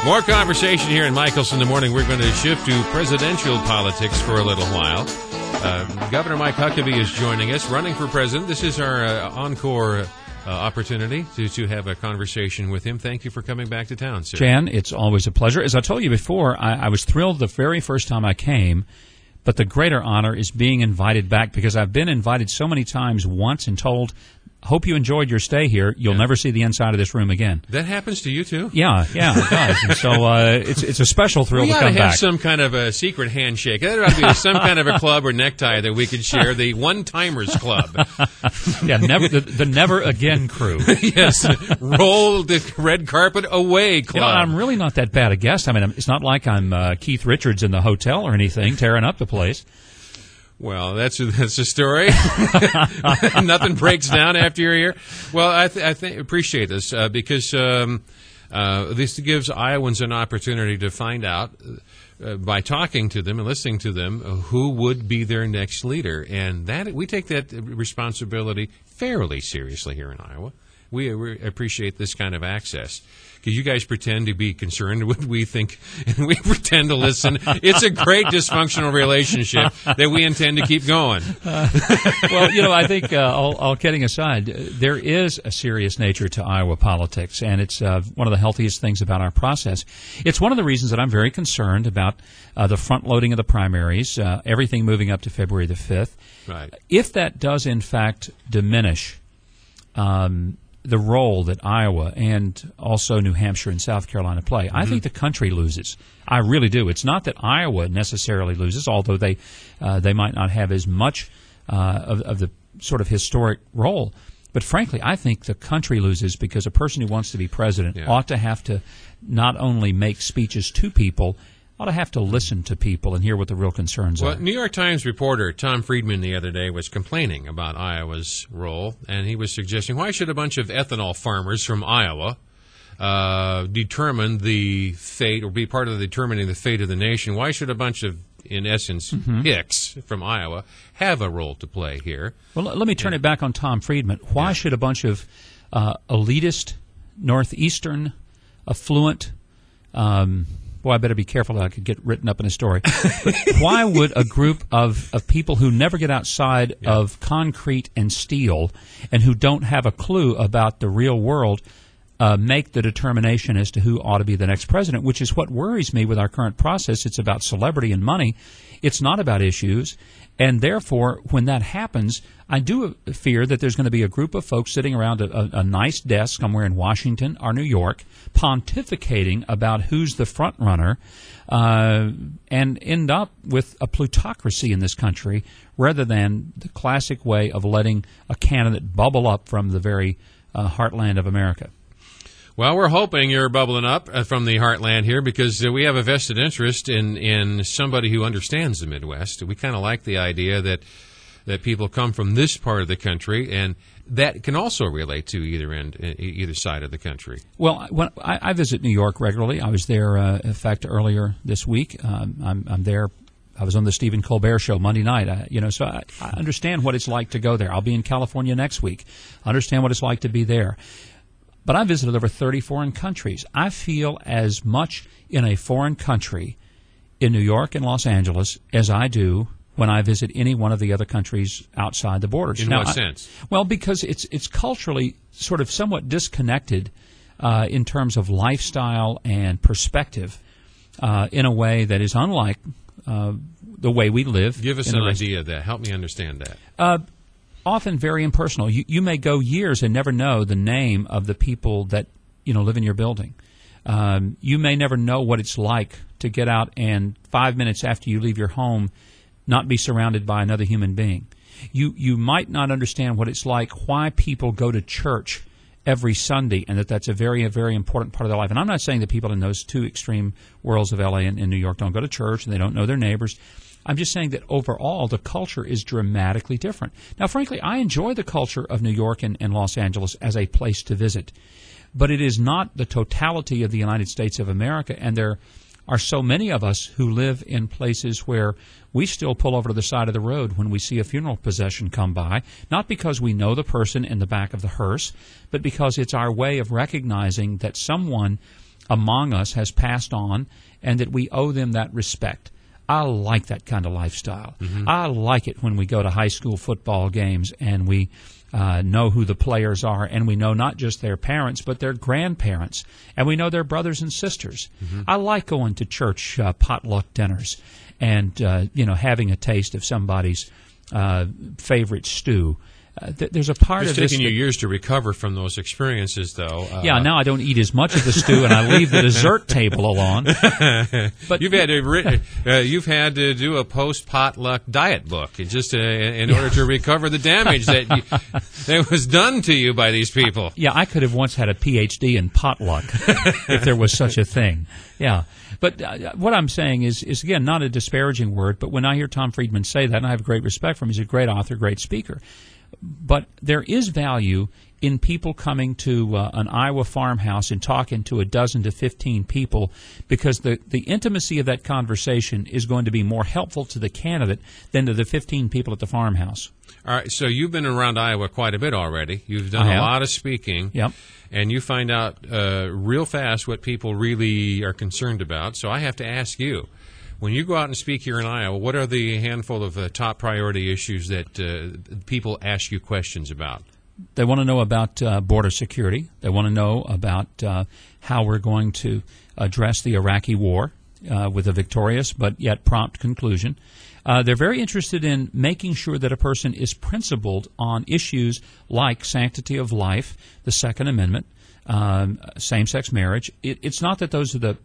More conversation here in Mickelson in the morning. We're going to shift to presidential politics for a little while. Governor Mike Huckabee is joining us, running for president. This is our encore opportunity to have a conversation with him. Thank you for coming back to town, sir. Jan, it's always a pleasure. As I told you before, I was thrilled the very first time I came, but the greater honor is being invited back because I've been invited so many times once and told, hope you enjoyed your stay here. You'll never see the inside of this room again. That happens to you, too? Yeah, it does. And so it's a special thrill to come back. We ought to have some kind of a secret handshake. There ought to be some kind of a club or necktie that we could share, the One-Timers Club. Yeah, the Never Again crew. Yes, roll the red carpet away club. You know, I'm really not that bad a guest. I mean, it's not like I'm Keith Richards in the hotel or anything, tearing up the place. Well, that's a story. Nothing breaks down after you're here. Well, I appreciate this because this gives Iowans an opportunity to find out by talking to them and listening to them who would be their next leader, and that we take that responsibility fairly seriously here in Iowa. We appreciate this kind of access. Because you guys pretend to be concerned with what we think, and we pretend to listen. It's a great dysfunctional relationship that we intend to keep going. Well, you know, I think, all kidding aside, there is a serious nature to Iowa politics, and it's one of the healthiest things about our process. It's one of the reasons that I'm very concerned about the front-loading of the primaries, everything moving up to February the 5th. Right. If that does, in fact, diminish the role that Iowa and also New Hampshire and South Carolina play, I think the country loses. I really do. It's not that Iowa necessarily loses, although they might not have as much of the sort of historic role. But frankly, I think the country loses because a person who wants to be president ought to have to not only make speeches to people, ought to have to listen to people and hear what the real concerns are. Well, New York Times reporter Tom Friedman the other day was complaining about Iowa's role, and he was suggesting, why should a bunch of ethanol farmers from Iowa determine the fate or be part of determining the fate of the nation? Why should a bunch of, in essence, hicks from Iowa have a role to play here? Well, let me turn it back on Tom Friedman. Why should a bunch of elitist, northeastern, affluent, boy, I better be careful that I could get written up in a story. But why would a group of people who never get outside of concrete and steel and who don't have a clue about the real world make the determination as to who ought to be the next president, which is what worries me with our current process. It's about celebrity and money. It's not about issues. And therefore, when that happens, I do fear that there's going to be a group of folks sitting around a nice desk somewhere in Washington or New York pontificating about who's the front runner and end up with a plutocracy in this country rather than the classic way of letting a candidate bubble up from the very heartland of America. Well, we're hoping you're bubbling up from the heartland here because we have a vested interest in somebody who understands the Midwest. We kind of like the idea that people come from this part of the country, and that can also relate to either side of the country. Well, when I visit New York regularly. I was there, in fact, earlier this week. I'm there. I was on the Stephen Colbert Show Monday night. So I understand what it's like to go there. I'll be in California next week. I understand what it's like to be there. But I visited over 30 foreign countries. I feel as much in a foreign country in New York and Los Angeles as I do when I visit any one of the other countries outside the borders. In what sense? Well, because it's culturally sort of somewhat disconnected in terms of lifestyle and perspective in a way that is unlike the way we live. Give us an idea of that. Help me understand that. Often very impersonal. You may go years and never know the name of the people that live in your building. You may never know what it's like to get out and 5 minutes after you leave your home not be surrounded by another human being. You might not understand what it's like, why people go to church every Sunday, and that's a very, very important part of their life. And I'm not saying that people in those two extreme worlds of L.A. and New York don't go to church and they don't know their neighbors. I'm just saying that overall the culture is dramatically different. Now, frankly, I enjoy the culture of New York and Los Angeles as a place to visit. But it is not the totality of the United States of America, and there are so many of us who live in places where we still pull over to the side of the road when we see a funeral procession come by, not because we know the person in the back of the hearse, but because it's our way of recognizing that someone among us has passed on, and that we owe them that respect. I like that kind of lifestyle. I like it when we go to high school football games and we know who the players are, and we know not just their parents but their grandparents, and we know their brothers and sisters. I like going to church potluck dinners and having a taste of somebody's favorite stew. There's a part of this. It's taken you years to recover from those experiences, though. Yeah, now I don't eat as much of the stew, and I leave the dessert table alone. But you've had to do a post-potluck diet book, just in order to recover the damage that was done to you by these people. Yeah, I could have once had a PhD in potluck if there was such a thing. Yeah. But what I'm saying is again, not a disparaging word, but when I hear Tom Friedman say that, and I have great respect for him, he's a great author, great speaker. But there is value in people coming to an Iowa farmhouse and talking to a dozen to 15 people, because the intimacy of that conversation is going to be more helpful to the candidate than to the 15 people at the farmhouse. All right, so you've been around Iowa quite a bit already. You've done a lot of speaking. Yep. And you find out real fast what people really are concerned about. So I have to ask you, when you go out and speak here in Iowa, what are the handful of top priority issues that people ask you questions about? They want to know about border security. They want to know about how we're going to address the Iraqi war with a victorious but yet prompt conclusion. They're very interested in making sure that a person is principled on issues like sanctity of life, the Second Amendment, same-sex marriage. It's not that those are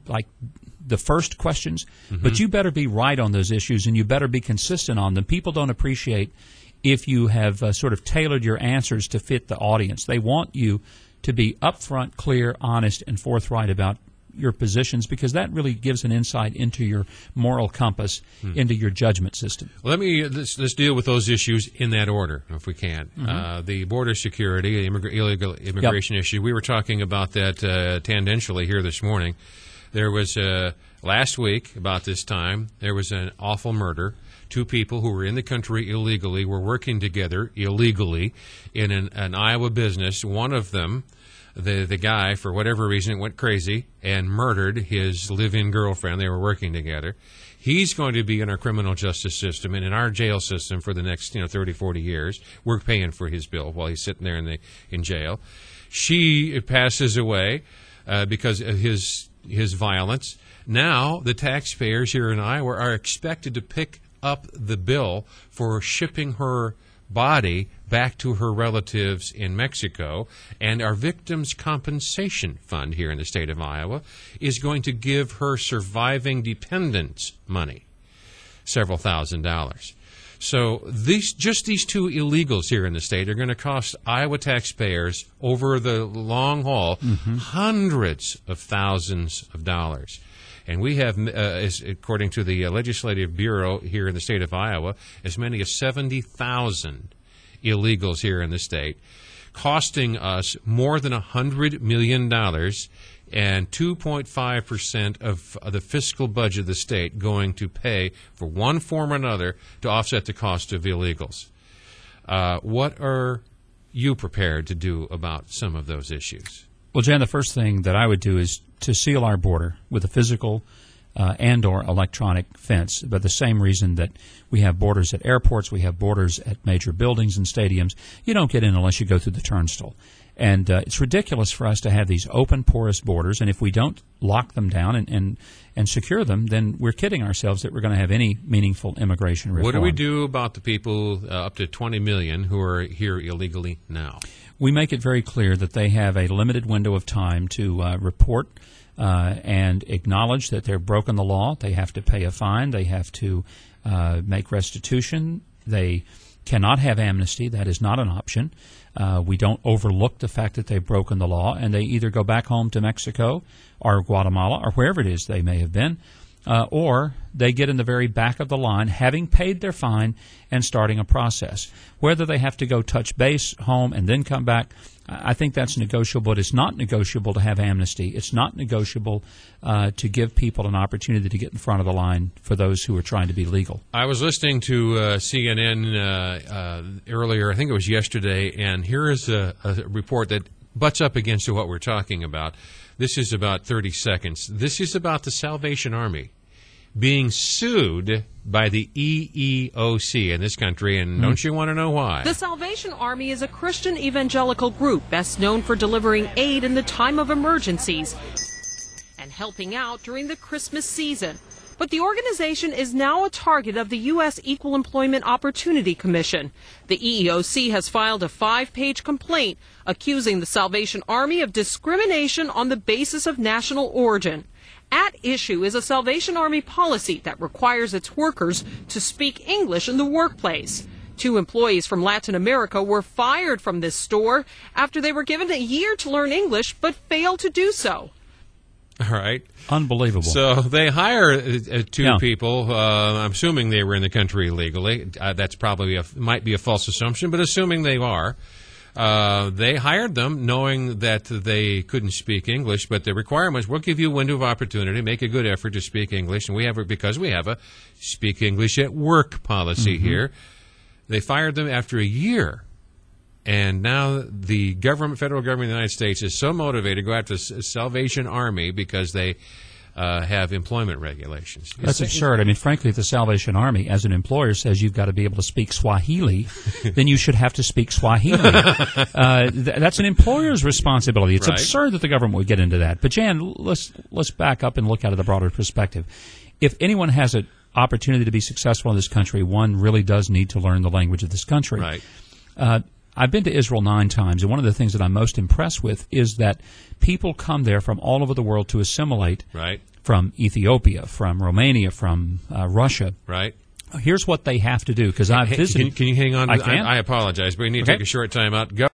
the first questions, but you better be right on those issues, and you better be consistent on them. People don't appreciate if you have sort of tailored your answers to fit the audience. They want you to be upfront, clear, honest, and forthright about your positions, because that really gives an insight into your moral compass, into your judgment system. Well, let's deal with those issues in that order, if we can. The border security, the illegal immigration issue, we were talking about that tangentially here this morning. There was, last week, about this time, there was an awful murder. Two people who were in the country illegally were working together illegally in an Iowa business. One of them, the guy, for whatever reason, went crazy and murdered his live-in girlfriend. They were working together. He's going to be in our criminal justice system and in our jail system for the next 30, 40 years. We're paying for his bill while he's sitting there in jail. She passes away because of his violence. Now the taxpayers here in Iowa are expected to pick up the bill for shipping her body back to her relatives in Mexico, and our Victims' Compensation Fund here in the state of Iowa is going to give her surviving dependents money, several $1,000s. So these two illegals here in the state are going to cost Iowa taxpayers over the long haul hundreds of thousands of dollars. And we have, according to the Legislative Bureau here in the state of Iowa, as many as 70,000 illegals here in the state, costing us more than $100 million and 2.5% of the fiscal budget of the state going to pay for one form or another to offset the cost of illegals. What are you prepared to do about some of those issues? Well, Jan, the first thing that I would do is to seal our border with a physical and or electronic fence, by the same reason that we have borders at airports, we have borders at major buildings and stadiums. You don't get in unless you go through the turnstile. And it's ridiculous for us to have these open, porous borders, and if we don't lock them down and secure them, then we're kidding ourselves that we're going to have any meaningful immigration reform. What do we do about the people, up to 20 million, who are here illegally now? We make it very clear that they have a limited window of time to report and acknowledge that they've broken the law. They have to pay a fine. They have to make restitution. They cannot have amnesty. That is not an option. We don't overlook the fact that they've broken the law, and they either go back home to Mexico or Guatemala or wherever it is they may have been, or they get in the very back of the line, having paid their fine and starting a process. Whether they have to go touch base home and then come back, I think that's negotiable. But it's not negotiable to have amnesty. It's not negotiable to give people an opportunity to get in front of the line for those who are trying to be legal. I was listening to CNN earlier, I think it was yesterday, and here is a report that butts up against what we're talking about. This is about 30 seconds. This is about the Salvation Army being sued by the EEOC in this country, and don't you want to know why? The Salvation Army is a Christian evangelical group best known for delivering aid in the time of emergencies and helping out during the Christmas season. But the organization is now a target of the U.S. Equal Employment Opportunity Commission. The EEOC has filed a 5-page complaint accusing the Salvation Army of discrimination on the basis of national origin. At issue is a Salvation Army policy that requires its workers to speak English in the workplace. 2 employees from Latin America were fired from this store after they were given a year to learn English but failed to do so. All right. Unbelievable. So they hire 2 people. I'm assuming they were in the country illegally. That's probably might be a false assumption, but assuming they are. They hired them knowing that they couldn't speak English, but the requirements, we'll give you a window of opportunity, make a good effort to speak English, and we have because we have a speak English at work policy here. They fired them after a year, and now the federal government of the United States is so motivated to go after the Salvation Army because they have employment regulations. That's absurd. I mean, frankly, if the Salvation Army, as an employer, says you've got to be able to speak Swahili, then you should have to speak Swahili. That's an employer's responsibility. It's absurd that the government would get into that. But, Jan, let's back up and look at the broader perspective. If anyone has an opportunity to be successful in this country, one really does need to learn the language of this country. Right. I've been to Israel 9 times, and one of the things that I'm most impressed with is that people come there from all over the world to assimilate. Right. From Ethiopia, from Romania, from Russia. Right. Here's what they have to do, because I've visited. Can you hang on? I can. I apologize, but we need to take a short time out. Go.